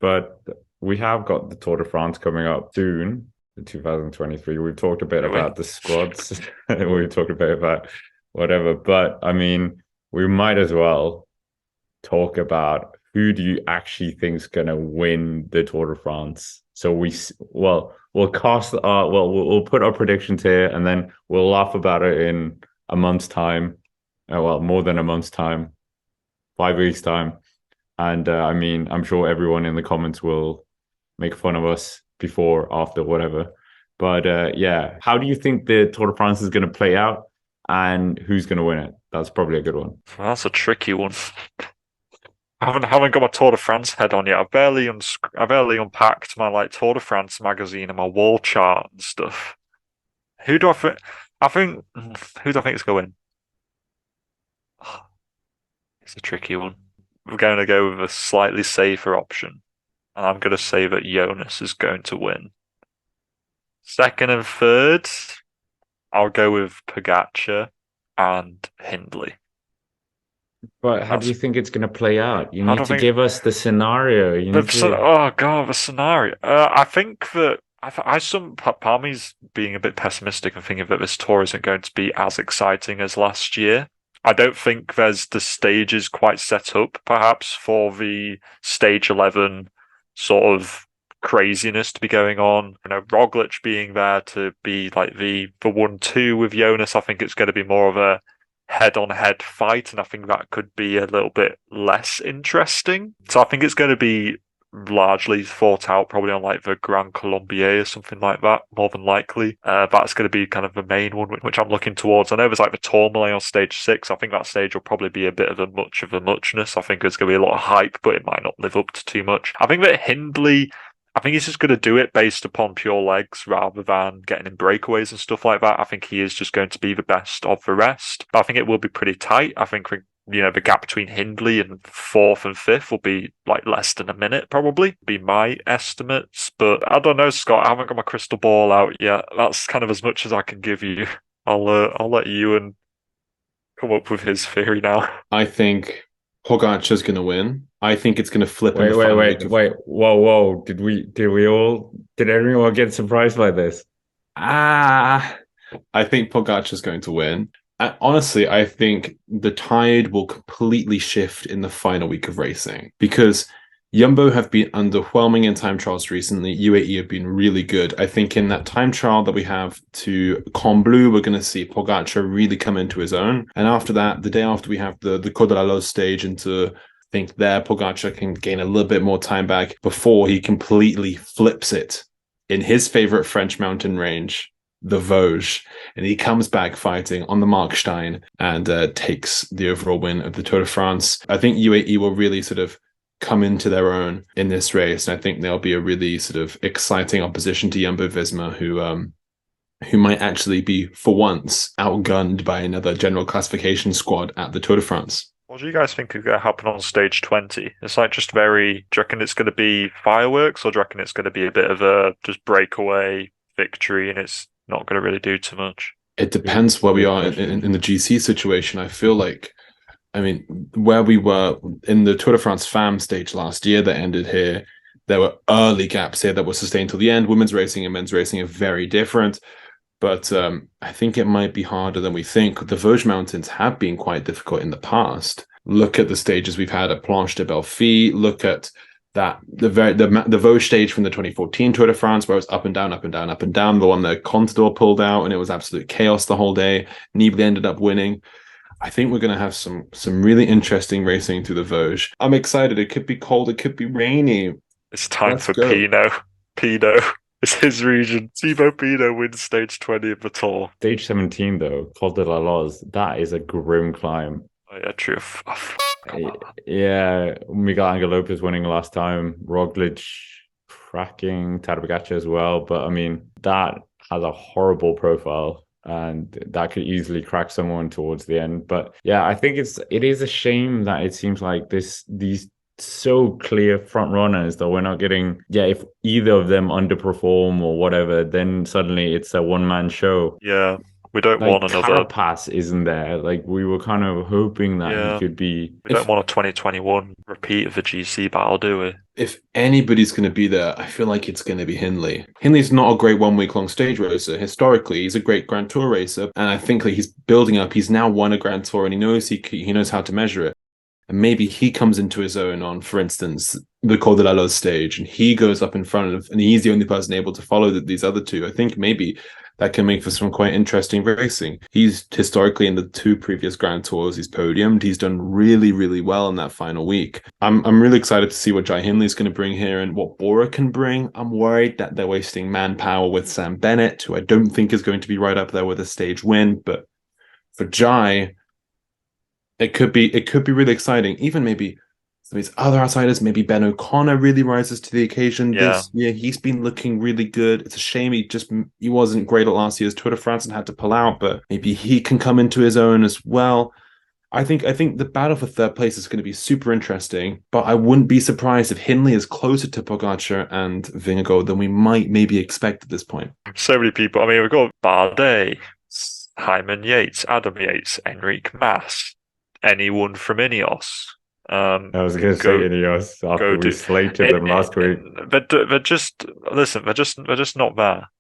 But we have got the Tour de France coming up soon in 2023. We've talked a bit Do we? about the squads. We've talked a bit about whatever. But I mean, we might as well talk about who do you actually think is going to win the Tour de France. So we'll cast we'll put our predictions here and then we'll laugh about it in a month's time. More than a month's time, 5 weeks time. And I mean, I'm sure everyone in the comments will make fun of us before, after, whatever. But yeah, how do you think the Tour de France is going to play out and who's going to win it? That's probably a good one. Well, that's a tricky one. I haven't got my Tour de France head on yet. I've barely unpacked my like Tour de France magazine and my wall chart and stuff. Who do I think? I think who do I think is going? It's a tricky one. We're going to go with a slightly safer option, and I'm going to say that Jonas is going to win. Second and third, I'll go with Pogacar and Hindley. But how do That's you think it's going to play out? You how need do I to think give us the scenario. You need to. oh god, the scenario. I think that some part of me's being a bit pessimistic and thinking that this tour isn't going to be as exciting as last year. I don't think there's the stages quite set up, perhaps, for the stage 11 sort of craziness to be going on. You know, Roglic being there to be like the 1-2 with Jonas. I think it's going to be more of a head-on-head fight, and I think that could be a little bit less interesting. So I think it's going to be largely fought out probably on like the Grand Colombier or something like that, more than likely. That's going to be kind of the main one which I'm looking towards. I know there's like the Tourmalet on stage 6. I think that stage will probably be a bit of a muchness. I think there's going to be a lot of hype, but it might not live up to too much. I think that Hindley, I think he's just going to do it based upon pure legs rather than getting in breakaways and stuff like that. I think he is just going to be the best of the rest. But I think it will be pretty tight. I think the gap between Hindley and fourth and fifth will be like less than a minute, probably, be my estimates. But I don't know, Scott. I haven't got my crystal ball out yet. That's kind of as much as I can give you. I'll let Ewan come up with his theory now. I think Pogacar's going to win. I think it's going to flip in Wait, the wait, final week wait, of. wait. Whoa, whoa. Did everyone get surprised by this? Ah, I think Pogacar's going to win. Honestly, I think the tide will completely shift in the final week of racing because Jumbo have been underwhelming in time trials recently. UAE have been really good. I think in that time trial that we have to Combloux, we're going to see Pogacar really come into his own. And after that, the day after, we have the Col de la Loze stage, and to think there, Pogacar can gain a little bit more time back before he completely flips it in his favorite French mountain range, the Vosges, and he comes back fighting on the Markstein and takes the overall win of the Tour de France. I think UAE will really sort of come into their own in this race, and I think they'll be a really sort of exciting opposition to Jumbo-Visma, who might actually be, for once, outgunned by another general classification squad at the Tour de France. What do you guys think is going to happen on stage 20? It's like just very. Do you reckon it's going to be fireworks, or do you reckon it's going to be a bit of a just breakaway victory and it's not going to really do too much? It depends where we are in the GC situation. I feel like, I mean, where we were in the Tour de France FAM stage last year that ended here, there were early gaps here that were sustained till the end. Women's racing and men's racing are very different. But I think it might be harder than we think. The Vosges Mountains have been quite difficult in the past. Look at the stages we've had at Planche de Belfi. Look at that the Vosges stage from the 2014 Tour de France, where it was up and down, up and down, up and down. The one that Contador pulled out, and it was absolute chaos the whole day. Nibali ended up winning. I think we're going to have some really interesting racing through the Vosges. I'm excited. It could be cold. It could be rainy. It's time Let's for go. Pinot. Pinot. It's his region. Thibaut Pinot wins stage 20 of the tour. stage 17 though, Col de la Loze. That is a grim climb. Oh, yeah, true. Yeah, Miguel Angel Lopez winning last time. Roglic cracking, Tadej Pogacar as well. But I mean, that has a horrible profile, and that could easily crack someone towards the end. But yeah, I think it is a shame that it seems like these so clear front runners that we're not getting. Yeah, if either of them underperform or whatever, then suddenly it's a one-man show. Yeah. We don't like want another. Carapaz isn't there. Like we were kind of hoping that he Yeah, could be. we don't want a 2021 repeat of the GC battle, do we? If anybody's going to be there, I feel like it's going to be Hindley. Hindley's not a great 1 week long stage racer. Historically, he's a great Grand Tour racer, and I think that he's building up. He's now won a Grand Tour, and he knows how to measure it. And maybe he comes into his own on, for instance, the Col de la Loze stage, and he goes up in front of, and he's the only person able to follow these other two. I think maybe that can make for some quite interesting racing. He's historically in the 2 previous Grand Tours, he's podiumed. He's done really, really well in that final week. I'm really excited to see what Jai Hindley's going to bring here and what Bora can bring. I'm worried that they're wasting manpower with Sam Bennett, who I don't think is going to be right up there with a stage win. But for Jai, it could be really exciting. Even maybe some of these other outsiders, maybe Ben O'Connor really rises to the occasion this year. He's been looking really good. It's a shame he wasn't great at last year's Tour de France and had to pull out, but maybe he can come into his own as well. I think the battle for third place is going to be super interesting, but I wouldn't be surprised if Hindley is closer to Pogacar and Vingegaard than we might maybe expect at this point. So many people. I mean, we've got Bardet, Hyman Yates, Adam Yates, Enrique Mas, anyone from Ineos. I was going to say Ineos after we slated them last week. But just listen, they're just not there.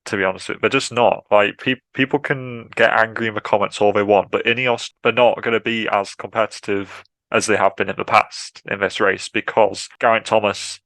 To be honest with you, they're just not. Like people can get angry in the comments all they want, but Ineos, they're not going to be as competitive as they have been in the past in this race because Geraint Thomas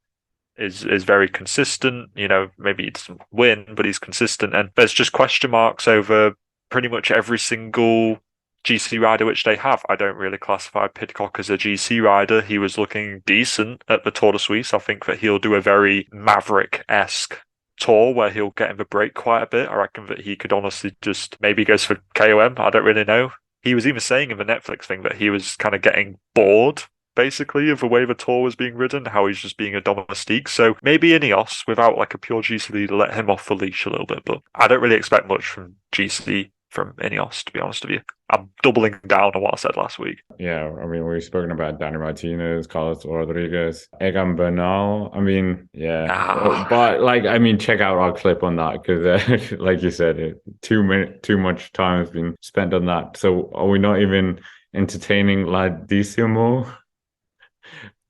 is very consistent. You know, maybe he doesn't win, but he's consistent, and there's just question marks over pretty much every single GC rider which they have. I don't really classify Pidcock as a GC rider. He was looking decent at the Tour de Suisse. I think that he'll do a very Maverick-esque tour where he'll get in the break quite a bit. I reckon that he could honestly just maybe goes for KOM. I don't really know. He was even saying in the Netflix thing that he was kind of getting bored basically of the way the tour was being ridden, how he's just being a domestique. So maybe Ineos without like a pure GC leader let him off the leash a little bit, but I don't really expect much from GC from Ineos, to be honest with you. I'm doubling down on what I said last week. Yeah, I mean, we've spoken about Danny Martinez, Carlos Rodriguez, Egan Bernal. I mean, yeah. But, like, I mean, check out our clip on that because, like you said, too much time has been spent on that. So are we not even entertaining Ladissimo?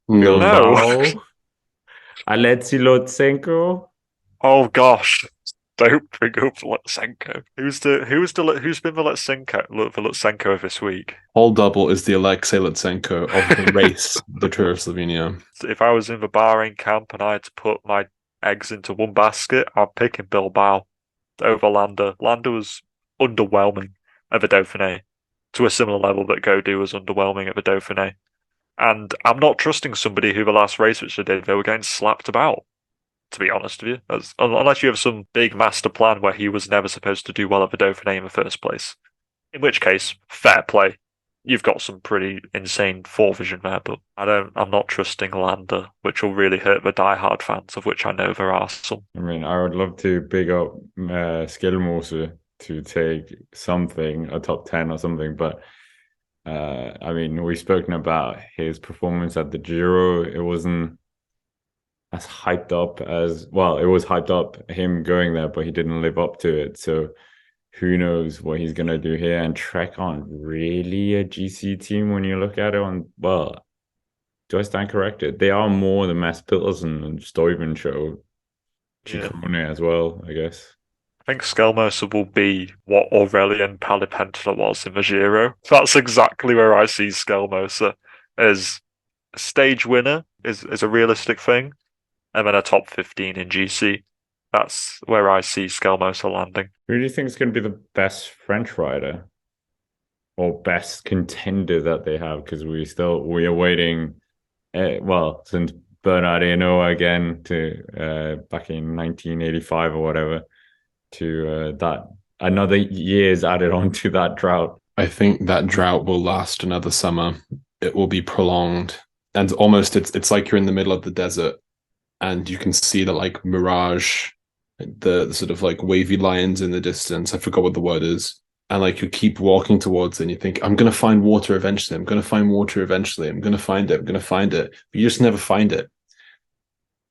No. Alexei Lutsenko? Oh, gosh. Don't bring up Lutsenko. Who's been the Lutsenko of this week? All double is the Alexei Lutsenko of the race, the Tour of Slovenia. If I was in the Bahrain camp and I had to put my eggs into one basket, I'm picking Bilbao over Landa. Landa was underwhelming at the Dauphiné to a similar level that Gaudu was underwhelming at the Dauphiné. And I'm not trusting somebody who the last race which they did, they were getting slapped about. To be honest with you, unless you have some big master plan where he was never supposed to do well at the Dauphiné in the first place, in which case, fair play. You've got some pretty insane forevision there, but I'm not trusting Landa, which will really hurt the diehard fans, of which I know there are some. I mean, I would love to big up Skjelmose to take something, a top 10 or something, but I mean, we've spoken about his performance at the Giro. It wasn't as hyped up as, well, it was hyped up him going there, but he didn't live up to it. So who knows what he's going to do here. And Trek aren't really a GC team when you look at it on, well, do I stand corrected? They are more than Mads Pedersen and Stuyven show. Ciccone as well, I guess. I think Skjelmose will be what Aurelien Palipentula was in the Giro. That's exactly where I see Skjelmose as a stage winner is a realistic thing. And then a top 15 in GC. That's where I see Skjelmose landing. Who do you think is going to be the best French rider? Or best contender that they have? Because we are waiting, since Bernard Hinault again to back in 1985 or whatever, to that another year's added on to that drought. I think that drought will last another summer. It will be prolonged. And almost it's like you're in the middle of the desert. And you can see the like mirage, the sort of like wavy lines in the distance. I forgot what the word is. And like you keep walking towards it and you think, I'm going to find water eventually. I'm going to find water eventually. I'm going to find it. I'm going to find it. But you just never find it.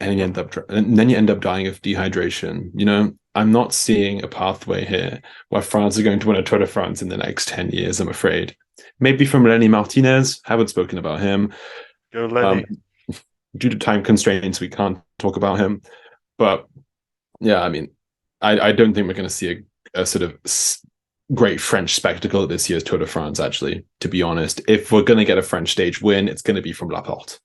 And then you end up dying of dehydration. You know, I'm not seeing a pathway here where France are going to win a Tour de France in the next 10 years, I'm afraid. Maybe from Lenny Martinez. Haven't spoken about him. Go Lenny. Due to time constraints, we can't talk about him. But yeah, I mean, I don't think we're going to see a sort of great French spectacle at this year's Tour de France, actually, to be honest. If we're going to get a French stage win, it's going to be from Laporte.